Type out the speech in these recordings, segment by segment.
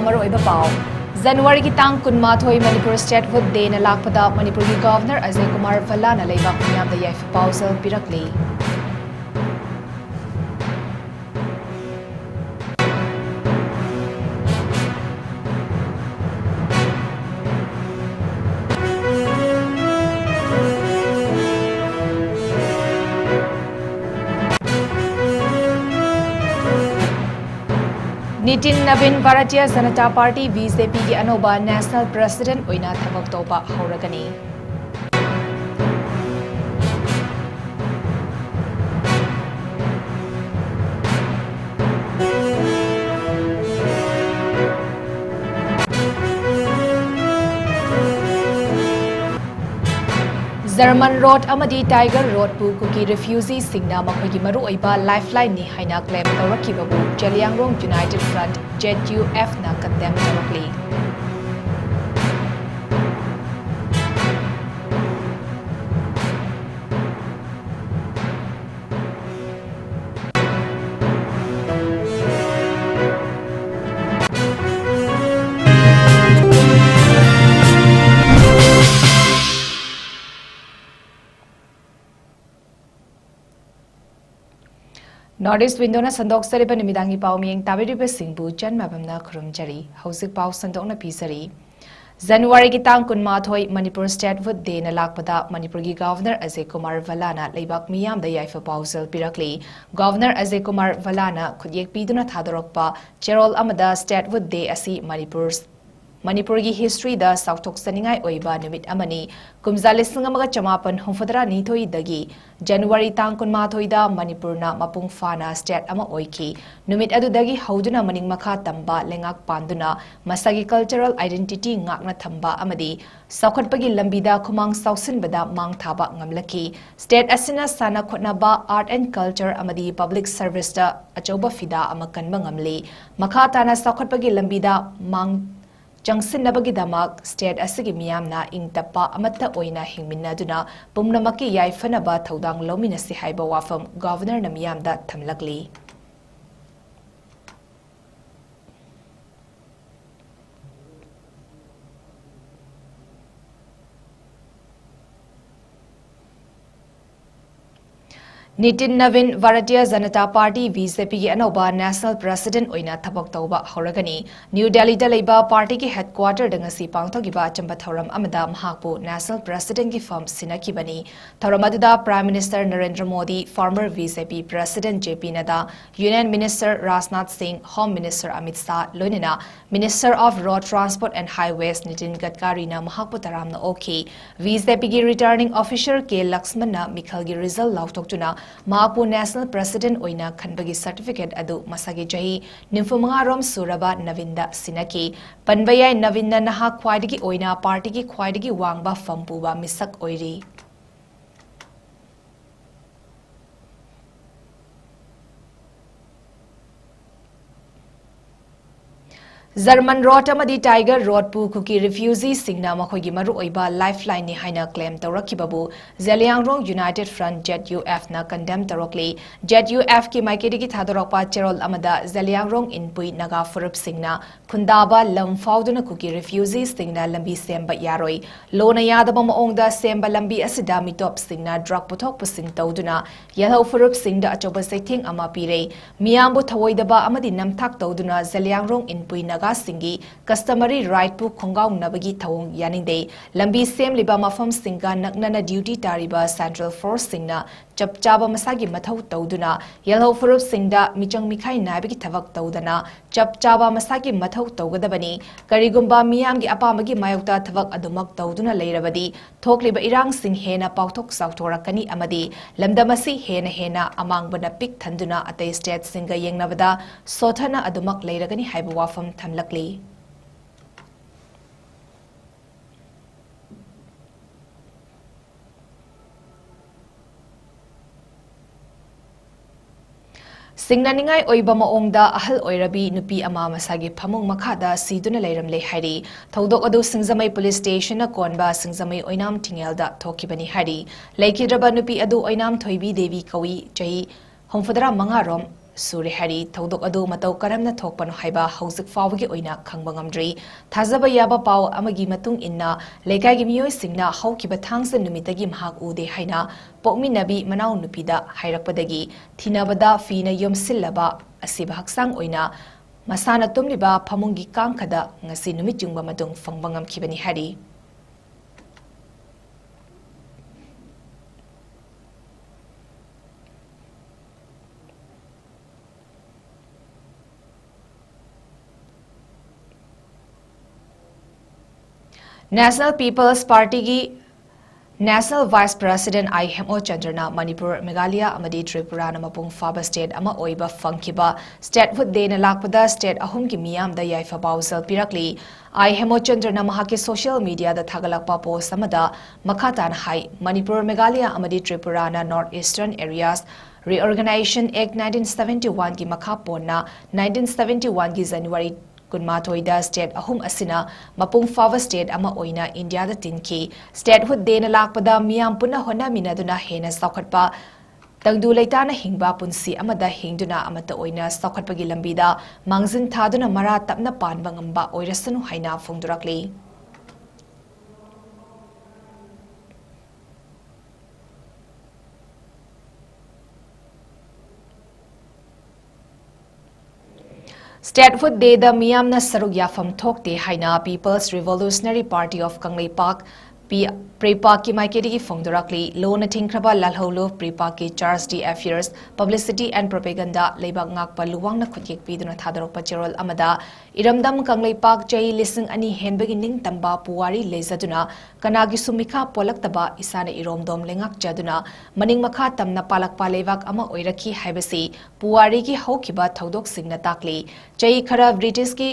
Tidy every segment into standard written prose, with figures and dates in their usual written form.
मरोइबा पाव January की तांग 20 Manipur statehood day na lakpada Manipur की Governor 𝐍𝐞𝐰𝐬 na leibak miyam da yaifa pausal pirakli Nitin Navin Bharatiya Janata Party BJP की अनोबा National President ओइना थबक तौबा हौरगनी German Road amadi Tiger Road pu kuki refugee singna makhoi maru oiba lifeline ni haina claim tawrakibabu Zaliangrong United Front ZUF na condemn tawrakli Northeast window na sandok sariba nimidangi pau miyeng tabiriba singbu jan mabamna khurumjari hausik pau sandok na pisari January ki tang 20 Manipur statehood day na lakpada Manipur ki Governor 𝐍𝐞𝐰𝐬 na leibak miyam da yaifa pausal pirakli Governor 𝐍𝐞𝐰𝐬 na khudiyek piduna thadorokpa cherol amada statehood day asi Manipur ki history da sautok saningai oiba numit amani kumzalising amaga chamapan humfadra nithoi dagi January tang 20 da Manipur na mapung fana state ama oiki numit adu dagi hauduna maning makha tamba lengak panduna masagi cultural identity ngakna thamba amadi saukhatpagi lambida khumang sausinbada mang thaba ngamlaki state asina sana khotnaba art and culture amadi public service da achoba fida amakanba ngamli makha tana saukhatpagi lambida mang Jangsin nabagi damak state asigi miyamna ingtapa amata oina hingminaduna pumnamaki yaifanaba thaudang lominasi haiba wafam Governor na miyamda thamlakli Nitin Navin Bharatiya Janata Party BJP की अनोबा National President ओइना थबक तौबा हौरगनी New Delhi da leiba party की headquarter dangasi pangthogiba chamba thoram amada mahakpu National President की form sinakibani thoram aduda Prime Minister Narendra Modi former BJP President JP Nadda Union Minister Rajnath Singh Home Minister Amit Shah loinina Minister of Road Transport and Highways Nitin Gadkari na mahakpu taramna oki BJP की returning officer 𝐾 na Mikhal की result lautoktuna Mahapu National President oina khanbagi certificate adu masagi jahi 95 rom suraba Navinda sinaki panbayai Navinda naha khwaidagi oina party ki khwaidagi wangba fampuba misak oiri German Road amadi Tiger Road pu kuki refugee singna makhoi gi maru oiba lifeline ni haina claim tawrakibabu Zaliangrong United Front ZUF na condemn tawrakli ZUF ki maikedi ki thadorokpa cherol amada Zaliangrong inpui naga furup singna khundaba lam fauduna kuki refugee singna lambi semba yaroi lona yadaba maongda semba lambi asida mitop singna drug puthok pusin tawduna yahau furup singda achoba sething ama pire miyambu thawoidaba amadi namthak tawduna Zaliangrong inpui naga singi customary right pu khongaung nabagi thawung yaningde lambi sem liba mafam singa naknana duty tariba central force singna chapchaba masagi mathau tawduna yellow furup singda michang mikhai nabigi thavak tawdana chapchaba masagi mathau tawgadabani karigumba miyam gi apamagi mayokta thavak adumak tawduna leirabadi thokliba irang sing hena pauthok sauthorakani amadi lamdamasi hena amangbana pik thanduna atay state singa yengnabada sothana adumak leiragani haiba wafam thamlakli Singnaningai oiba maongda ahal oirabi nupi ama masagi phamung makhada siduna leiramle hairi thodok adu Singzamai police station na konba Singzamai oinam tingelda thokibani hari leikidraba nupi adu oinam thoibi devi kawi jahi homfadra mangarom Suri Hari, Todok Adu Mato Karamna Tokpan Haiba, Hosik Fawagi Oina, Kangbangamdri, Tazaba Yaba Pau, Amagi Matung Inna, Legagimio Singna, Hoki Batangs and Numitagim Hak Ude Haina, Pokmi Nabi, Manau Nupida, Hairakpadagi, Tinabada, Fina Yom Silaba, Asiba Haksang Oina, Masana Tumliba, Pamungi Kankada, Ngasi Numitjumba Madung, Fangbangam Kibani Hari. National People's Party ki National Vice President 𝐻𝐢𝐯𝐞 Manipur, Meghalaya amadi Tripura na mapung faba state ama oiba fangkiba statehood day na lakpada state ahum ki miyam da yaifa pausal pirakli 𝐻𝐢𝐯𝐶 mahaki social media da thagalakpa post amada makhatan hai Manipur, Meghalaya amadi Tripura na northeastern areas Reorganization Act 1971 ki makhaponna 1971 ki January 20TH state ahum asina mapung fava state ama oina India da tinki statehood day na lakpada miyam puna hona minaduna hena saukhatpa tangdu leitana hingba punsi amada hingduna amata oina saukhatpagi lambida mangzin thaduna mara tapna panba ngamba oirasanu haina phongdurakli. Statehood Day the Miyamna Saruk Yafam Thokte Haina People's Revolutionary Party of PREPAK PREPAK ki maikedi ki phongdorakli lona thingkraba lalholo PREPAK ki charge the affairs publicity and propaganda leibak ngakpa luwangna khutyek piduna thadorokpa cherol amada iramdam kangleipak chai lising ani henbagi ning tamba puwari lezaduna kanagi sumikha polaktaba isana iromdom lengak jaduna maning makha tamna palakpa leibak ama oirakhi haibasi puwari ki haukiba thodok singna takli chai khara British ki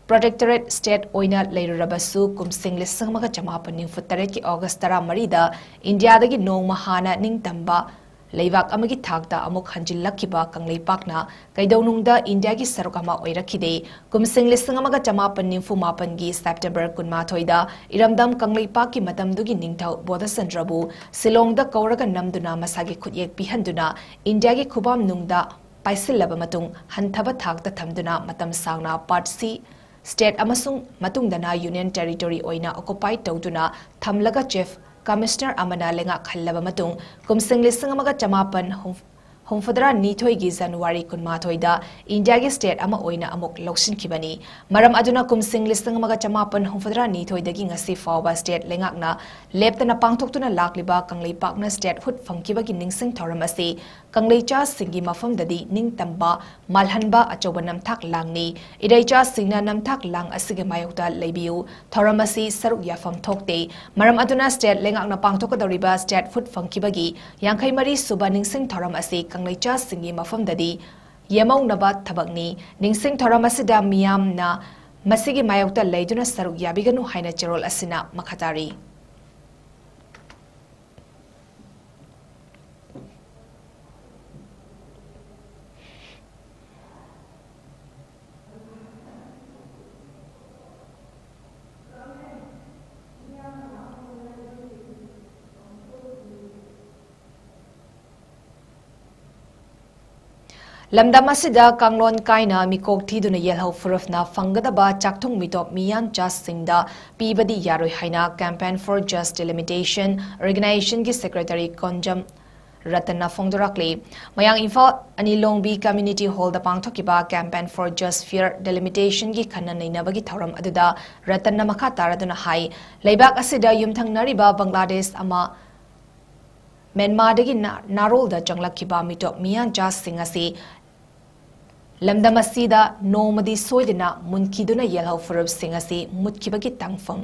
Protectorate State oina leirurabasu kumsing lisang maga jamapan ning futare ki August 13 India dagi nong mahana ning tamba leibak amagi thakta amuk hanjillakiba kangleipakna kaidonungda India gi sarukama oirakhide kumsing lisang maga jamapan ning fumapan gi September 20 da iramdam kangleipak ki matamdugi ningthau bodasandrabu Silongda kauraga namduna masagi khutyek pihanduna India gi khubam nungda paisillaba matung hanthaba thakta thamduna matam sangna Part C State amasung matungdana Union Territory oina occupied tawduna thamlaga Chief Commissioner amana lenga khallaba matung kumsing lisang amaga jamapan Homfadra Nithoi gi January 20 da India gi state ama oina amok loksin kibani maram aduna kumsing lisang amaga jamapan Homfadra Nithoi dagi ngasi fawba state lengakna leptana pangthoktuna lakliba kangleipakna state hood fangkiba gi ningsing thoram ase kangleicha singi mafam dadi ning tamba malhanba achoba namthak langni idaicha singna namthak lang asige mayokta leibiu thoram ase saruk yafam thokte maram aduna state lengakna pangthokadoriba state food fangkiba gi yankhai mari suba ningsing thoram ase kangleicha singi mafam dadi yamau nabat thabakni ningsing thoram asida miyamna masigi mayokta leiduna saruk yabiganu haina cherol asina makhatari Lamdam asida kanglon kaina mikok thiduna yelhau furufna fangadaba chakthung mitop miyan just singda pibadi yaroi haina campaign for just delimitation organization gi secretary konjam ratana phongdorakli mayang info anilongbi community hall da pangthokiba campaign for just fair delimitation gi khanna neinabagi thoram aduda ratana makha taraduna hai leibak asida yumthang nariba Bangladesh ama Myanmar dagi narol da janglakkiba mitop miyan just singasi Lamdam asida nomadi soidina munkiduna yelhau furub singasi mutkibagi tangfam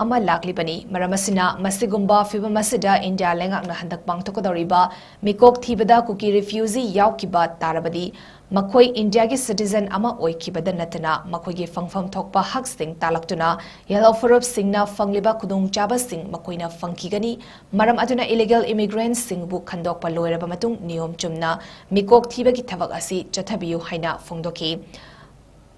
ama laklibani maramasina masigumba fibam asida India lengakna handak pangthokodoriba mikok thibada kuki refugee yaukiba tarabadi makhoi India gi citizen ama oikibada natana makhoi gi fangfam thokpa hak sing talaktuna yellow furub singna fangliba kudung chaba sing makhoina fangkigani maram aduna illegal immigrants sing bu khandokpa loiraba matung niyom chumna mikok thiba gi thabak asi chathabiu haina phongdoki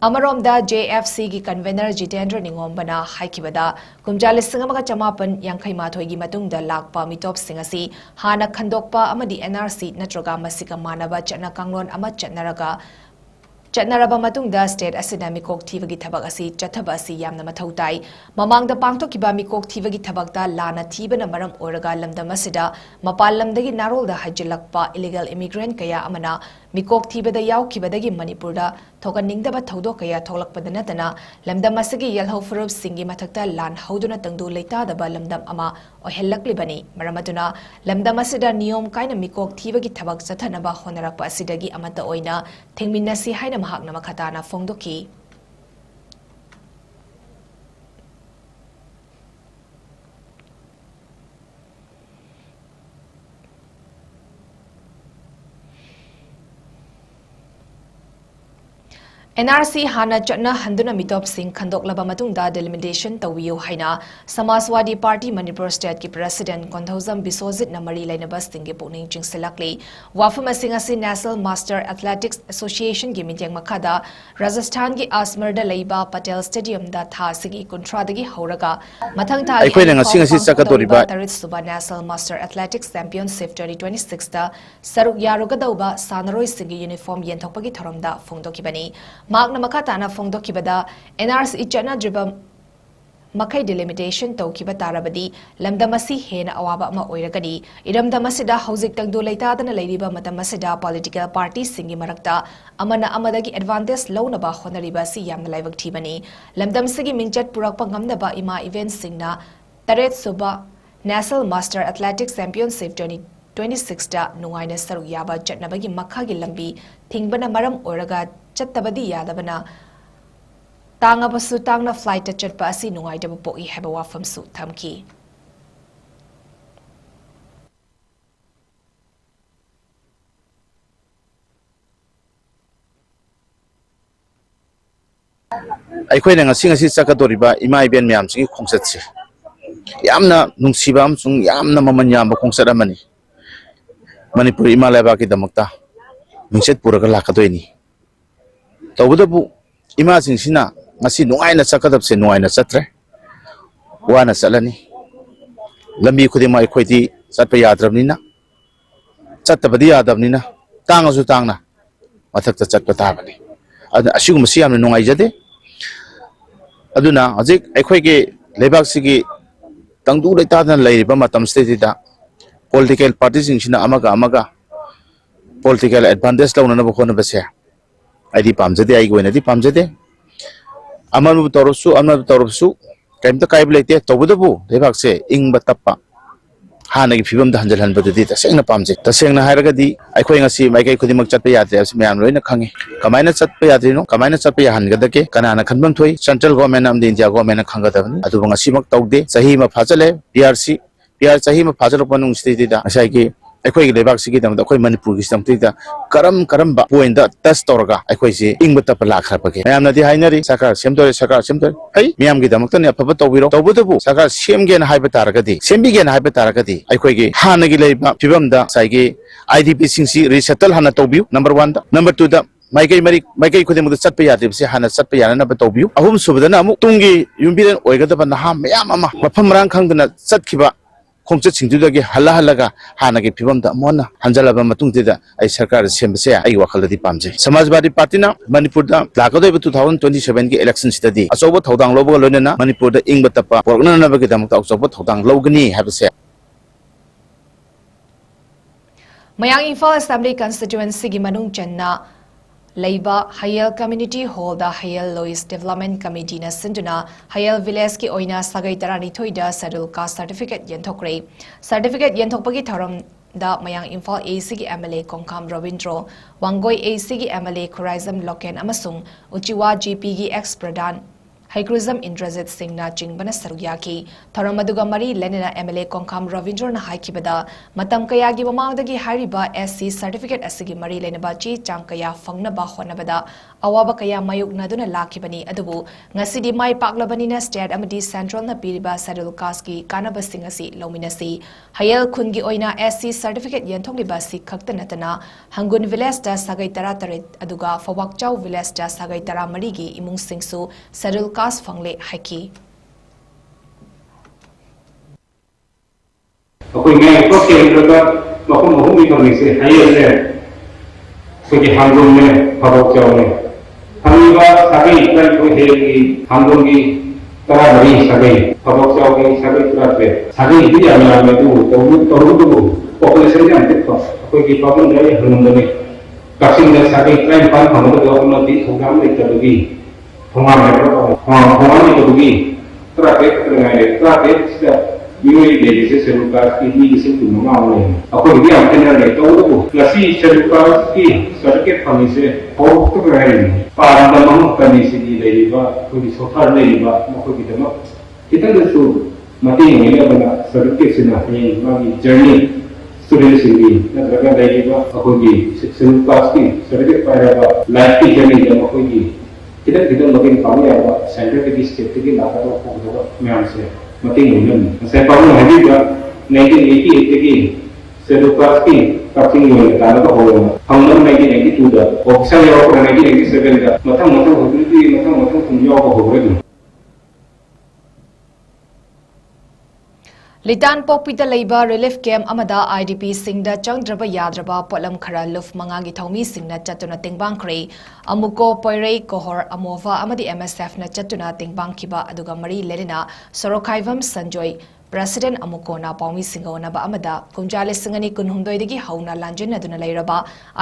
Amaromda JFC gi convener Jitendra Ningombana haikibada kumja lising amaga chamapan yankhaimaathoi gi matungda lakpa mitop singasi hana khandokpa amadi NRC natroga masika manaba chana kanglon ama Chatnaraba matungda state asida mikok thibagi thabak asi chathaba asi yamna mathau tai mamangda pangthokiba mikok thibagi thabakta lana thibana maram oraga lamdam asida mapal lamdagi narolda hajilakpa illegal immigrant kaya amana mikok thibada yaukibadagi Manipurda thokaningdaba thodo kaya tholakpada natana lamdam asigi yalho furup singi mathakta lan hauduna tangdu leitadaba lamdam ama ohellaklibani maramaduna lamdam asida niyom kaina mikok thibagi thabak chathanaba honarakpa asidagi amata oina thingminnasi haina mahakna makhatana fongdoki NRC hana chatna handuna mitop sing khandok laba matungda delimitation tawiyo haina Samaswadi Party Manipur State ki President 𝐶𝐢𝐯𝐞 𝐍𝐞𝐰𝐬 namari lainabas tingge pokning chingselakli wafama singasi National Master Athletics Association gi mityang makhada Rajasthan gi Asmarda leiba Patel Stadium da tha sigi kuntra dagi hauraga mathang tha ꯑꯩꯈꯣꯏꯅ ꯉꯁꯤ ꯆꯠꯀꯗꯧꯔꯤꯕ Tarit Suba National Master Athletics Championship 2026 da saruk yarugadauba sanaroi sigi uniform yenthokpagi thoramda fongdokibani Magna Makatana Fongdokibada, NRC Ichana Dribam Makai delimitation Tokiba Tarabadi, Lamdamasi Hena Awaba Ma Oiragadi, Idam Damasida Hosik Tangdu Laita than a Ladiba Matamasida political party Singi Marakta, Amana Amadagi advantage Lonaba Honaribasi Yam Livak Tibani, Lamdam Sigi Minchat Purakpangamdaba Ima event Singna, Taret Suba, National Master Athletics Championship 2026 da Nuaina Saru Yaba Chatnabagi Makagi Lambi, Tingbana Maram Oraga. Chattabadi yadabana Tangabasu Tangna flight at Chatpa asi Nuaidaba Poi Habawa from Su Tamki. ꯑꯩꯈꯣꯏꯅ ꯉꯁꯤ ꯆꯠꯀꯗꯧꯔꯤꯕ ꯏꯃꯥ ꯏꯕꯦꯟ ꯃꯌꯥꯝꯁꯤꯒꯤ ꯈꯣꯡꯆꯠꯁꯦ ꯌꯥꯝꯅ ꯅꯨꯡꯁꯤꯕ ꯑꯃꯁꯨꯡ ꯌꯥꯝꯅ ꯃꯃꯜ ꯌꯥꯝꯕ ꯈꯣꯡꯆꯠ ꯑꯃꯅꯤ ꯃꯅꯤꯄꯨꯔ ꯏꯃꯥ ꯂꯩꯕꯥꯛꯀꯤꯗꯃꯛꯇ ꯃꯤꯡꯆꯠ ꯄꯨꯔꯒ ꯂꯥꯛꯀꯗꯣꯏꯅꯤ तौबदबु इमासिंसिना ngasi nuaina chakadabse nuaina chatre wana chalani lambi khudima khoiti chatpa yadrabnina chattabadi yadabnina tangasu tangna mathakta chatpa tabani asigum siamna nungai jade aduna hajik aikhoige lebak sigi tangdu leitadana leiriba matam state da political parties singsina amaga political advantage launana bkhona base ID पामजदे आई गोइनदी पामजदे अमरबु तौरसु कैमता काइब लेते तौबदबु लेबाक से इंग तप्पा हानगी फिबम द हंजल हनबददी तसेंगना पामजे तसेंगना हायरगदी आइखोय ngasi माइकै खुदिमक चटपे यात्रे अस म्याम लोइना खंगे कमाइना चटपे यात्रेनो कमाइना चटपे हनगदके कनाना खनबम थोइ सेंट्रल गवर्नमेंट अम इंडिया गवर्नमेंट खंगदबनी अदुबा ngasi मक तौदे सही मा फाजले पीआर सही मा फाजलो पनुंग स्थितिदा असाइकी अखोई लेबाक सिगी दम अखोई मणिपुर की समतिदा करम पॉइंट दा टच तौरगा अखोई से इंग तप लाखरपगे मैम नदी हाइनरी सरकार सेमतोरे हई मैम की दमक ने अफब तौबिरो तौबदबु सरकार सेमगेन हाइब तारगदी सेमबिगेन हाइब तारगदी अखोई की हानगी लेबा फिबम दा साइगी आईडीपी सिंसी रिसेटल हाना तौबिउ नंबर 1 दा नंबर 2 दा माइकै खुदिमुद चटपे यादिबसे हाना चटपे याना तौबिउ अहुम सुबदना अमु तुंगी युम्बिरन ओइगदबा नहा मयाम अमा मफम रांग खंगदना चटखिबा खोंचत सिंगदुदगी हल्ला हानगी फिबमदा मोना हंजलबा मतुंगदिदा आई सरकार सेमबसे आई वखलदि पामजे समाजवादी पार्टीना मणिपुरदा लाकदोब 2027 की इलेक्शन सितदी अचौब थौदांग लोबगा लोइनना मणिपुरदा इंगबा तप्पा पोरगननबगी दमकता अचौब थौदांग लौगनी हाबसे Mayang Imphal Assembly constituency gi manung channa Leiba Hayel Community Hall da Hayel Lois Development Committee na sinduna Hayel Village ki oina sagai tarani thoida Sadul Caste Certificate yenthokre Certificate yenthokpagi thoram da Mayang Imphal AC ki MLA Kongkham Ravindro Wangoi AC ki MLA 𝐶𝐢𝐯𝐞 𝐍𝐞𝐰𝐬 amasung Uchiwa GP ki ex Pradhan ꯍꯩꯀ꯭ꯔꯨꯖꯝ ꯏꯟꯗ꯭ꯔꯖꯤꯠ ꯁꯤꯡꯅ ꯆꯤꯡꯕꯅ ꯁꯔꯨꯛ ꯌꯥꯈꯤ ꯊꯧꯔꯝ ꯑꯗꯨꯒ ꯃꯔꯤ ꯂꯩꯅꯅ MLA ꯀꯣꯡꯈꯥꯝ ꯔꯕꯤꯟꯗ꯭ꯔꯅ ꯍꯥꯏꯈꯤꯕꯗ ꯃꯇꯝ ꯀꯌꯥꯒꯤ ꯃꯃꯥꯡꯗꯒꯤ ꯍꯥꯏꯔꯤꯕ SC ꯁꯔꯇꯤꯐꯤꯀꯦꯠ ꯑꯁꯤꯒꯤ ꯃꯔꯤ ꯂꯩꯅꯕ ꯆꯦ ꯆꯥꯡ ꯀꯌꯥ ꯐꯪꯅꯕ ꯍꯣꯠꯅꯕꯗ ꯑꯋꯥꯕ ꯀꯌꯥ ꯃꯥꯌꯣꯛꯅꯗꯨꯅ ꯂꯥꯛꯈꯤꯕꯅꯤ ꯑꯗꯨꯕꯨ ꯉꯁꯤꯗꯤ ꯃꯥꯏ ꯄꯥꯛꯂꯕꯅꯤꯅ ꯁ꯭ꯇꯦꯠ ꯑꯃꯗꯤ ꯁꯦꯟꯇ꯭ꯔꯦꯜꯅ ꯄꯤꯔꯤꯕ ꯁꯦꯗ꯭ꯌꯨꯜ ꯀꯥꯁꯠꯀꯤ ꯀꯥꯟꯅꯕꯁꯤꯡ ꯑꯁꯤ ꯂꯧꯃꯤꯟꯅꯁꯤ ꯍꯌꯦꯜ ꯈꯨꯟꯒꯤ ꯑꯣꯏꯅ SC ꯁꯔꯇꯤꯐꯤꯀꯦꯠ ꯌꯦꯟꯊꯣꯛꯂꯤꯕ ꯑꯁꯤ ꯈꯛꯇ ꯅꯠꯇꯅ ꯍꯪꯒꯨꯟ ꯚꯤꯂꯦꯖꯇ ꯁꯥꯒꯩ 18 ꯑꯗꯨꯒ ꯐꯧꯕꯥꯛꯆꯥꯎ ꯚꯤꯂꯦꯖꯇ ꯁꯥꯒꯩ 14ꯒꯤ ꯏꯃꯨꯡꯁꯤꯡꯁꯨ ꯁꯦꯗ꯭ꯌꯨꯜ ꯀꯥꯁꯠ ꯐꯪꯂꯦ ꯍꯥꯏꯈꯤ ꯑꯩꯈꯣꯏ ꯉꯥꯏ ꯄꯣꯛꯀꯦꯟꯗ꯭ꯔꯒ ꯃꯐꯝ ꯑꯍꯨꯝꯒꯤ ꯐꯪꯉꯤꯁꯦ ꯍꯌꯦꯜꯅꯦ ꯑꯩꯈꯣꯏꯒꯤ ꯍꯥꯡꯗꯣꯡꯅꯦ ꯐꯧꯕꯥꯛꯆꯥꯎꯅꯦ ꯐꯪꯉꯤꯕ ꯁꯥꯒꯩ 12 ꯍꯦꯜꯒꯤ ꯍꯥꯡꯗꯣꯡꯒꯤ 14 ꯁꯥꯒꯩ ꯐꯧꯕꯥꯛꯆꯥꯎꯒꯤ ꯁꯥꯒꯩ 18 ꯁꯥꯒꯩꯗꯤ ꯌꯥꯝ ꯌꯥꯝꯃꯦ ꯑꯗꯨꯕꯨ ꯇꯧꯕꯇꯕꯨ ꯄꯣꯄꯨꯂꯦꯁꯟ ꯌꯥꯝ ꯄꯤꯛꯄ ꯑꯩꯈꯣꯏꯒꯤ ꯄꯥꯕꯨꯡ ꯂꯩ ꯍꯟꯕꯅꯤ ꯀꯛꯆꯤꯡꯗ ꯁꯥꯒꯩ 35 ꯐꯪꯕꯗ ꯑꯃꯗꯤ ꯊꯧꯗꯥꯡ ꯂꯩꯇꯕꯒꯤ ꯊꯣꯡꯒꯥꯝ ꯂꯩꯇꯕꯒꯤ 18 ꯈꯛꯇ ꯉꯥꯏꯔꯦ 18 ꯁꯤꯗ ꯃꯤꯑꯣꯏ ꯂꯩꯔꯤꯁꯦ ꯁꯦꯗ꯭ꯌꯨꯜ ꯀꯥꯁꯠꯀꯤ ꯃꯤꯒꯤ 9 ꯑꯃ ꯂꯩ ꯑꯩꯈꯣꯏꯒꯤꯗꯤ ꯌꯥꯝ ꯈꯦꯠꯅꯔꯦ ꯇꯧꯕꯇꯕꯨ ꯉꯁꯤ ꯁꯦꯗ꯭ꯌꯨꯜ ꯀꯥꯁꯠꯀꯤ ꯁꯔꯇꯤꯐꯤꯀꯦꯠ ꯐꯪꯉꯤꯁꯦ ꯍꯧꯔꯛꯇ ꯉꯥꯏꯔꯤꯅꯤ ꯄꯥꯟꯗ ꯃꯃꯨꯠꯇꯅꯤ ꯁꯤꯒꯤ ꯂꯩꯔꯤꯕ ꯑꯩꯈꯣꯏꯒꯤ ꯁꯣꯊꯔ ꯂꯩꯔꯤꯕ ꯃꯈꯣꯏꯒꯤꯗꯃꯛ ꯈꯤꯇꯪꯗꯁꯨ ꯃꯇꯦꯡ ꯑꯣꯏꯅꯕꯅ ꯁꯔꯇꯤꯐꯤꯀꯦꯠꯁꯤꯅ ꯍꯌꯦꯡ ꯃꯥꯒꯤ ꯖꯔꯅꯤ ꯁ꯭ꯇꯨꯗꯦꯟꯠꯁꯤꯡꯒꯤ ꯅꯠꯇ꯭ꯔꯒ ꯂꯩꯔꯤꯕ ꯑꯩꯈꯣꯏꯒꯤ ꯁꯦꯗ꯭ꯌꯨꯜ ꯀꯥꯁꯠꯀꯤ ꯁꯔꯇꯤꯐꯤꯀꯦꯠ ꯄꯥꯏꯔꯕ ꯂꯥꯏꯐꯀꯤ ꯖꯔꯅꯤꯗ ꯃꯈꯣꯏꯒꯤ ꯈꯤꯇꯪ ꯃꯇꯦꯡ ꯄꯥꯡꯕ ꯌꯥꯕ ꯁꯦꯟꯇꯔꯗꯒꯤ ꯁ꯭ꯇꯦꯠꯇꯒꯤ ꯂꯥꯛꯀꯗꯕ ꯐꯪꯒꯗꯕ ꯃꯌꯥꯝꯁꯦ ꯃꯇꯦꯡ ꯑꯣꯏꯅꯕꯅꯤ ꯉꯁꯥꯏ ꯄꯥꯕꯨꯡ ꯍꯥꯏꯕꯤꯕ 1988ꯗꯒꯤ ꯁꯦꯗ꯭ꯌꯨꯜ ꯀꯥꯁꯠꯀꯤ ꯀꯛꯆꯤꯡꯒꯤ ꯑꯣꯏꯅ ꯇꯥꯟꯅꯕ ꯍꯧꯔꯒ ꯐꯪꯅꯕ 1992ꯗ ꯑꯣꯐꯤꯁꯥꯔ ꯌꯥꯎꯔꯛꯄꯅ 1997ꯗ ꯃꯊꯪ ꯍꯧꯖꯤꯛꯇꯤ ꯁꯨꯝ ꯌꯥꯎꯕ ꯍꯧꯔꯦ ꯑꯗꯨꯝ ꯂꯤꯇꯥꯟ ꯄꯣꯛꯄꯤꯗ ꯂꯩꯕ ꯔꯤꯂꯤꯐ ꯀꯦꯝꯞ ꯑꯃꯗ IDP ꯁꯤꯡꯗ ꯆꯪꯗ꯭ꯔꯕ ꯌꯥꯗ꯭ꯔꯕ ꯄꯣꯠꯂꯝ ꯈꯔ ꯂꯨꯐ 5ꯒꯤ ꯊꯧꯃꯤꯁꯤꯡꯅ ꯆꯠꯇꯨꯅ ꯇꯦꯡꯕꯥꯡꯈ꯭ꯔꯦ ꯑꯃꯨꯀꯣ ꯄꯣꯏꯔꯩ ꯀꯣꯍꯣꯔ ꯑꯃꯣꯚꯥ ꯑꯃꯗꯤ MSFꯅ ꯆꯠꯇꯨꯅ ꯇꯦꯡꯕꯥꯡꯈꯤꯕ ꯑꯗꯨꯒ ꯃꯔꯤ ꯂꯩꯅꯅ ꯁꯣꯔꯣꯈꯥꯏꯚꯝ ꯁꯟꯖꯣꯏ ꯄ꯭ꯔꯦꯁꯤꯗꯦꯟꯠ ꯑꯃꯨꯀꯣꯅ ꯄꯥꯎꯃꯤꯁꯤꯡꯒ ꯎꯅꯕ ꯑꯃꯗ ꯀꯨꯝꯖꯥ 2019 ꯍꯧꯅ ꯂꯥꯟꯖꯤꯟꯅꯗꯨꯅ ꯂꯩꯔꯕ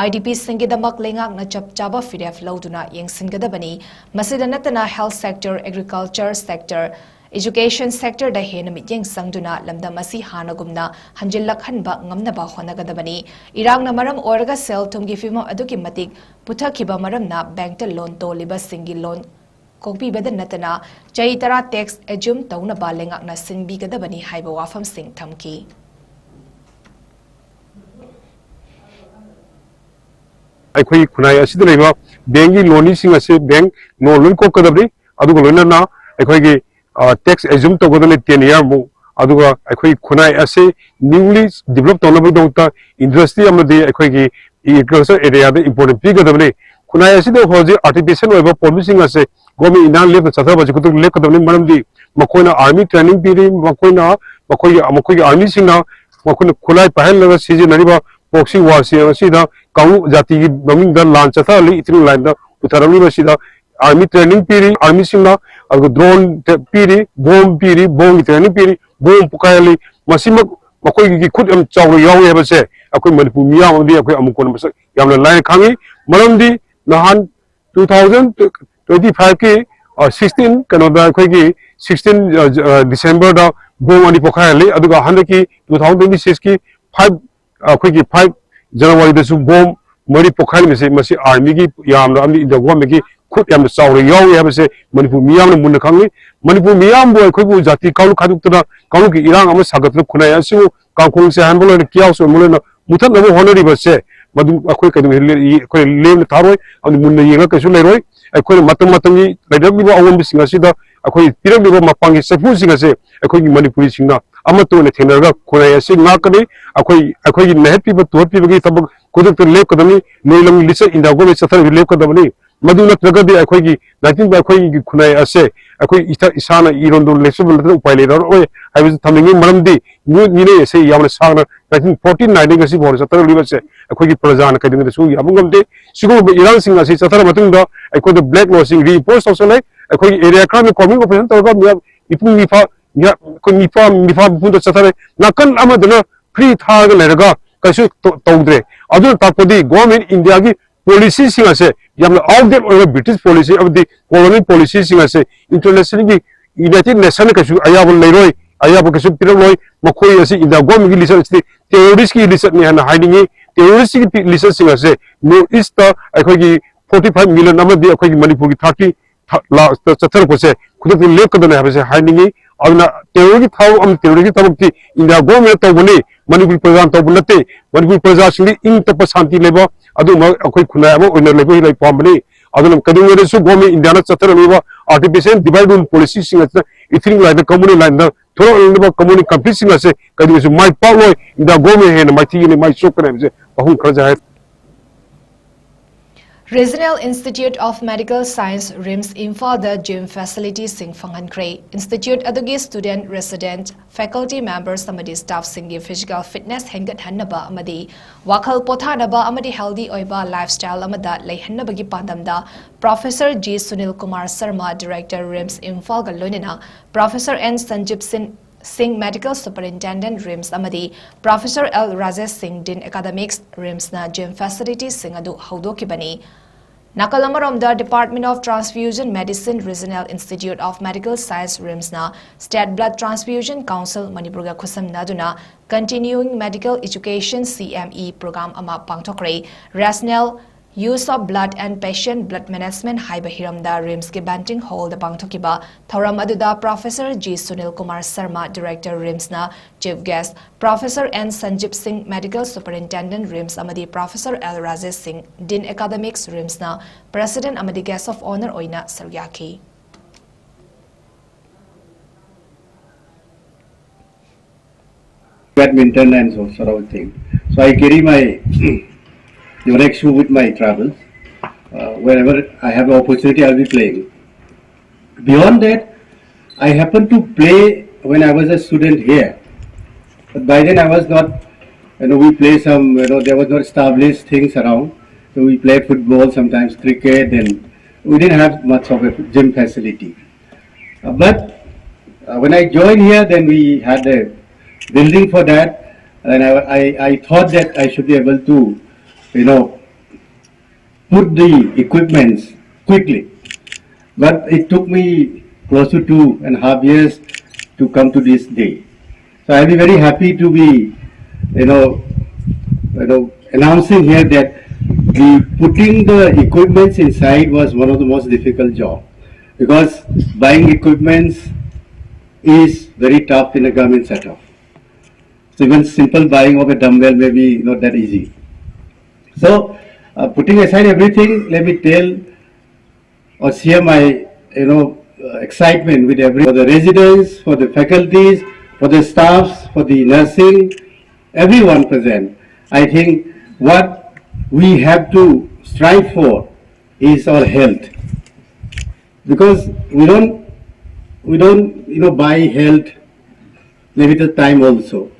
IDP ꯁꯤꯡꯒꯤꯗꯃꯛ ꯂꯩꯉꯥꯛꯅ ꯆꯞ ꯆꯥꯕ ꯐꯤꯔꯦꯞ ꯂꯧꯗꯨꯅ ꯌꯦꯡꯁꯤꯟꯒꯗꯕꯅꯤ ꯃꯁꯤꯗ ꯅꯠꯇꯅ health sector agriculture sector education sector दा हेन मित्येंग संगदुना लमदम असी हानगुमना हंजिल्लखनबा ngamnaba होनगदबनी इरांगना मरम ओरगा सेल थुमगी फिमम अदुकी मतिक पुथखिबा मरमना बैंक ता लोन तोलिबा सिंगी लोन कोपीबद नतना चई तरा टैक्स एज्यूम तौनबा लेंगाकना सिंबिगदबनी हाइबा वाफम सिंग थमकी अखोई खुनाई असिद लेबा बैंगी लोनी सिंग असे बैंक नो लोन को कदबनी अदुगो लोनना अखोई टैक्स एज्यूम तौगदने 10 year मु अदुगा अखोई खुनाई असे न्यूली डेवलप तौनबदौता इंडस्ट्री अमदे अखोई एग्रीकल्चर एरिया दे इंपोर्टेंट पिगदबने खुनाई असिद होजे आर्टिफिशियल ओइबा पॉलिसिंग असे गवर्नमेंट इनान लेब चथबा जिकुत लेकदबने मरमदी मखोइना आर्मी ट्रेनिंग पीरी मखोई आर्मी सिंगना मखोइना खुनाई पहल सिजनरिबा बॉक्सिंग वार असिदा कांगू जाति की ममिंग दा लान चथाली इथिन लाइन दा उतरमनी बसिदा आर्मी ट्रेनिंग पीरी आर्मी सिंगना अगो ड्रोन पीरी बॉम्ब ट्रेनिंग पीरी बॉम्ब पुकायली मसिमक मखोई की खुद हम चाव यावे हेबसे अखोई मणिपुर मिया अमदी अखोई अमुकोन मसक यामना लाइन खांगी मरमदी नहान 2025 की 16 कनोदा अखोई की 16 दिसंबर दा बॉम्ब अनि पुकायली अदुगा हंद की 2026 की 5 अखोई की 5 जनवरी दसु बॉम्ब मरी पोखाई में से आर्मी की यामना अमदी गवर्नमेंट की खुद याम चावरे यावे हेबसे मणिपुर मियाम मुन खांगी मणिपुर मियाम बो अखोई जाति कालु खादुक्तना कालु की इरांग अम सागतन खुनाय असु कांखोंग से हानबो कियासो मुलेना मुथत नबो होनरी बसे मदु अखोई कदम अखोई लेम थारोय अमदी मुन येंगा कइसु लेरोय अखोई मतम मतंगी लेदबलिबो अवम बिसिंग असिदा अखोई पिरबलिबो मपांगी सफु सिंग असे अखोई मणिपुरी सिंगना अमतोने थेनरगा खुनाय असे नाकने अखोई नेहपिबो तोहपिबगी तबक कुदक लेपकदमी नेलम लिसे इंदागो में सथर लेपकदबनी मधु नत्रगदि अखोई 19 अखोई खुनाई असे अखोई इसाना इरोंदो लेसबल नत्र उपाय लेदर ओय हाइबस थमिंगी मरमदी नीने से यामना सागना 1949 गसी बोर सतर लिबसे अखोई प्रजान कदिंग सु याबंगमदे सिगो इरान सिंग असे सतर मतुंदा अखोई ब्लैक लॉसिंग रिपोर्ट सोसले अखोई एरिया क्राइम कॉमिंग ऑपरेशन तौगा मिया इपुं मिफा या कोई मिफा बुंद सतर नकन अमदना फ्री थाग लेरगा कइसु तौद्रे अदु तापदि गवर्नमेंट इंडिया की पॉलिसी सिंग असे यामना आउटडेट ओइबा ब्रिटिश पॉलिसी अबदि कॉलोनी पॉलिसी सिंग असे इंटरनेशनल की यूनाइटेड नेशन कइसु अयाब लेरोय अयाब कइसु पिरलोय मखोई असे इंडिया गवर्नमेंट की लिस्ट टेररिस्ट की लिस्ट ने हना हाइडिंग टेररिस्ट की लिस्ट सिंग असे नॉर्थ ईस्ट ता अखोई 45 मिलियन अमदि अखोई मणिपुर की ꯆꯠꯊꯔꯛꯄꯁꯦ ꯈꯨꯗꯛꯇ ꯂꯦꯞꯀꯗꯕꯅꯤ ꯍꯥꯏꯕꯁꯦ ꯍꯥꯏꯅꯤꯡꯉꯤ ꯑꯗꯨꯅ ꯇꯦꯔꯣꯔꯒꯤ ꯊꯕꯛ ꯑꯃ ꯇꯦꯔꯣꯔꯒꯤ ꯊꯕꯛꯇꯤ ꯏꯟꯗꯤꯌꯥ ꯒꯣꯔꯃꯦꯟ ꯇꯧꯕꯅꯤ ꯃꯅꯤꯄꯨꯔ ꯄ꯭ꯔꯖꯥꯅ ꯇꯧꯕ ꯅꯠꯇꯦ ꯃꯅꯤꯄꯨꯔ ꯄ꯭ꯔꯖꯥꯁꯤꯡꯗꯤ ꯏꯪ ꯇꯞꯄ ꯁꯥꯟꯇꯤ ꯂꯩꯕ ꯑꯗꯨꯒꯨꯝꯕ ꯑꯩꯈꯣꯏ ꯈꯨꯟꯅꯥꯏ ꯑꯃ ꯑꯣꯏꯅ ꯂꯩꯕ ꯄꯥꯝꯕꯅꯤ ꯑꯗꯨꯅ ꯀꯩꯗꯧꯉꯩꯗꯁꯨ ꯒꯣꯔꯃꯦꯟ ꯏꯟꯗꯤꯌꯥꯅ ꯆꯠꯊꯔꯛꯂꯤꯕ ꯑꯥꯔꯇꯤꯐꯤꯁꯤꯌꯦꯜ ꯗꯤꯚꯥꯏꯠ ꯔꯨꯜ ꯄꯣꯂꯤꯁꯤꯁꯤꯡ ꯑꯁꯤꯅ ꯏꯊꯤꯡ ꯂꯥꯏꯟꯗ ꯀꯝꯃꯨꯅꯤ ꯂꯥꯏꯟꯗ ꯊꯣꯔꯛꯂꯤꯕ ꯀꯝꯃꯨꯅꯤ ꯀꯟꯐ꯭ꯂꯤꯛꯁꯤꯡ ꯑꯁꯤ ꯀꯩꯗꯧꯉꯩꯁꯨ ꯃꯥꯏ ꯄꯥꯛꯂꯣꯏ ꯏꯟꯗꯤꯌꯥ ꯒꯣꯔꯃꯦꯟ ꯍꯦꯟꯅ ꯃꯥꯏꯊꯤꯒꯅꯤ ꯃꯥꯏ ꯆꯣꯞꯀꯅꯤ ꯍꯥꯏꯕꯁꯦ ꯋꯥꯍꯪ ꯈꯔꯁꯦ ꯍꯥꯏ Regional Institute of Medical Science RIMS Imphal gym facilities sing fanghankre. Institute adugi student, resident, faculty members amadi staff singi physical fitness hengat hannaba amadi wakhal pothanaba amadi healthy oiba lifestyle amada leihannabagi pandamda Professor G. Sunil Kumar Sharma, Director RIMS Imphal galonina Professor N. Sanjib Singh Medical Superintendent RIMS amadi Professor L. Rajesh Singh Din Academics RIMS na gym facilities sing adu haudokibani Nakalamaramda Department of Transfusion Medicine Regional Institute of Medical Science RIMS na State Blood Transfusion Council Manipurga khusam naduna Continuing Medical Education CME program ama pangthokre rational Use of blood and patient blood management haiba hiramda RIMS ke banting hall da pangthokiba thoram aduda Professor G. Sunil Kumar Sharma, Director RIMS na Chief Guest Professor N. Sanjib Singh, Medical Superintendent RIMS amadi Professor L. Rajesh Singh, Dean Academics RIMS na President amadi Guest of Honor oina saryaki. Badminton and so sort of thing. So I carry my direct shoe with my travels. Wherever I have the opportunity, I'll be playing. Beyond that, I happened to play when I was a student here. But by then I was not, we play some, there was not established things around. So we played football, sometimes cricket, and we didn't have much of a gym facility. But when I joined here, then we had a building for that, and I thought that I should be able to put the equipments quickly. But it took me close to 2.5 years to come to this day. So I'll be very happy to be, announcing here that putting the equipments inside was one of the most difficult jobs, because buying equipments is very tough in a government setup. So even simple buying of a dumbbell may be not that easy. So, putting aside everything, let me tell or share my, excitement with for the residents, for the faculties, for the staffs, for the nursing, everyone present. I think what we have to strive for is our health, because we don't, buy health limited time also.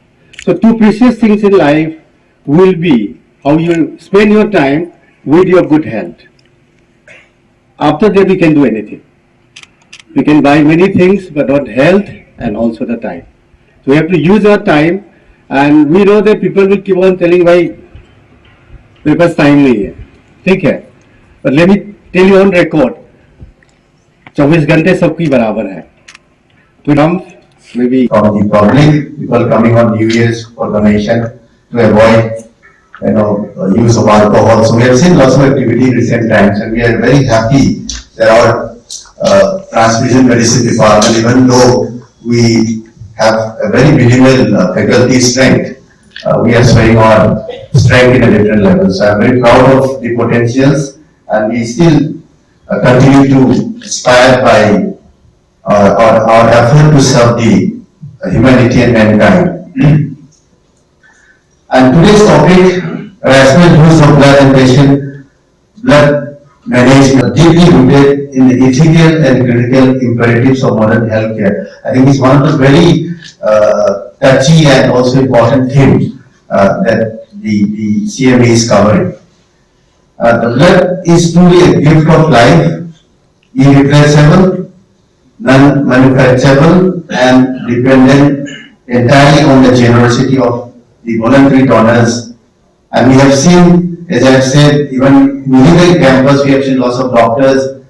So, two precious things in life will be how you spend your time with your good health. After that, we can do anything. We can buy many things, but not health and also the time. So we have to use our time, and we know that people will keep on telling, "Why, because time nahi hai." ठीक है, but let me tell you on record, 24 घंटे सबकी बराबर है. To come, maybe from the public, people coming on New Year's for donation to avoid use of alcohol. So we have seen lots of activity in recent times, and we are very happy that our transfusion medicine department, even though we have a very minimal faculty strength, we are showing our strength in a different level. So I am very proud of the potentials, and we still continue to inspire by our effort to serve the humanity and mankind. And today's topic, rational use of blood and patient blood management, deeply rooted in the ethical and critical imperatives of modern healthcare. I think it's one of the very touchy and also important themes that the CME is covering. The blood is truly a gift of life, irreplaceable, non-manufacturable, and dependent entirely on the generosity of the voluntary donors. And we have seen, as I have said, even within the campus, we have seen lots of doctors,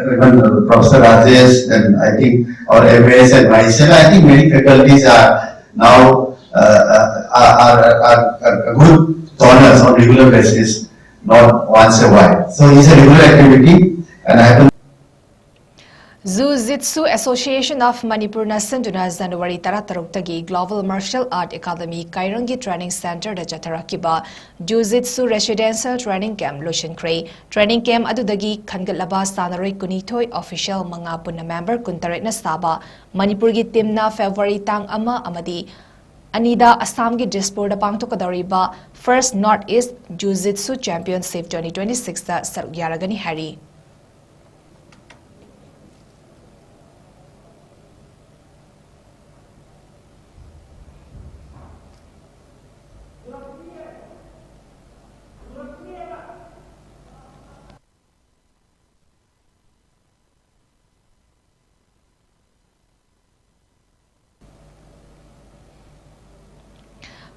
even Professor Rajesh, and I think our MS and myself. I think many faculties are now are good donors on regular basis, not once a while. So it's a regular activity, and I have 𝐶𝐞𝐰𝐬 Association of Manipur na sinduna January 13 Global Martial Art Academy Kairanggi Training Center da chatharakiba 𝐶𝐞𝐯 Residential Training Camp loisinkhre. Training Camp adudagi khangatlaba sanaroi kunithoi official manga punna member 13 na saba Manipur gi team na February tang ama amadi Anida Assam gi Dispur da pangtokadariba First Northeast 𝐶𝐞𝐯 Championship 2026 da saruk yaragani hari.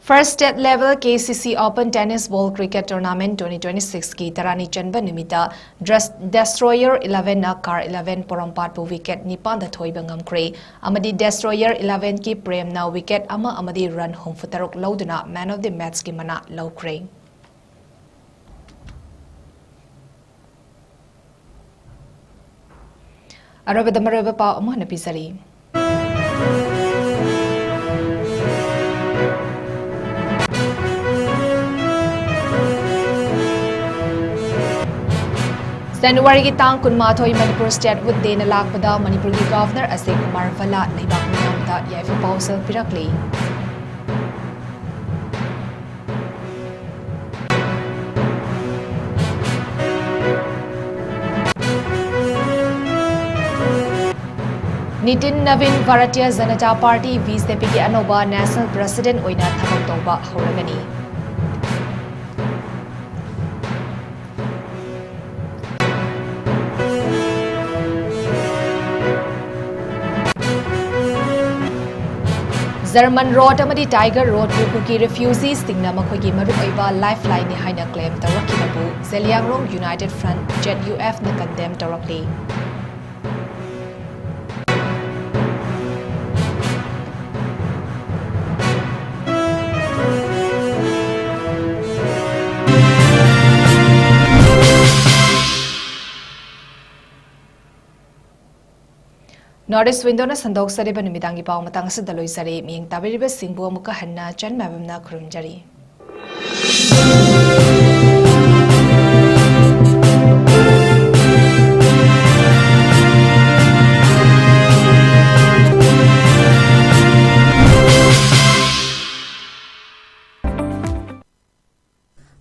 First state level KCC Open Tennis Ball Cricket Tournament 2026 ki tarani chanba nimita Destroyer 11 na Car 11 Porompat pu wicket nipan da thoiba ngamkre amadi Destroyer 11 ki Prem na wicket ama amadi run home futarok lauduna man of the match ki mana laukre. Arabada maraba pa ama na pisari. January ki tang kunmathoi Manipur statehood de na lakpada Manipur ki governor Ase Kumar Vala leibak miyamda yaifa pausal pirakli. Nitin Navin Bharatiya Janata Party BJP ki anoba national president oina thabak tawba horagani. German Road amadi Tiger Road Puki refugees singna makhogi maru oiba lifeline ni haina claim tawrakibabu 𝐍𝐞𝐰𝐬 United Front 𝐁𝐿 na condemn tawrakli. Northeast window na sandok sari ba numidangi pao matang sa daloy sari miyang tabiriba singbo muka hanna chan mabam na kurumjari.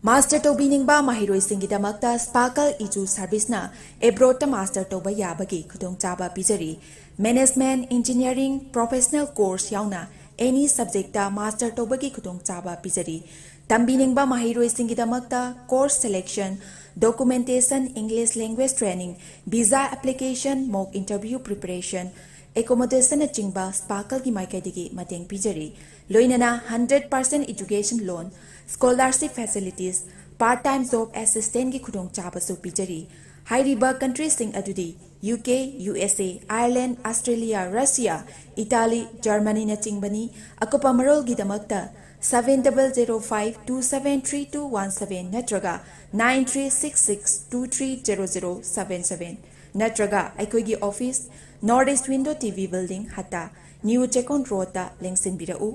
Master Tobining ba mahiroi singidamakta Sparkle Iju Service na abroad ta master toba yabagi khudong chaba pijari management engineering professional course yauna any subject ta master tobagi khudong chaba pijari tambining ba mahiroi singidamakta course selection documentation English language training visa application mock interview preparation accommodation na chingba Sparkle gi maikaidigi mateng pijari loinana 100% education loan scholarship facilities part-time job assistant ki khudong chaba su pijari hairiba countries sing adudi UK USA Ireland Australia Russia Italy Germany na chingbani akopa marol gi damakta 7005273217 natraga 9366230077 natraga aikoigi office Northeast Window TV building hata New Chekon Road ta lengsin birau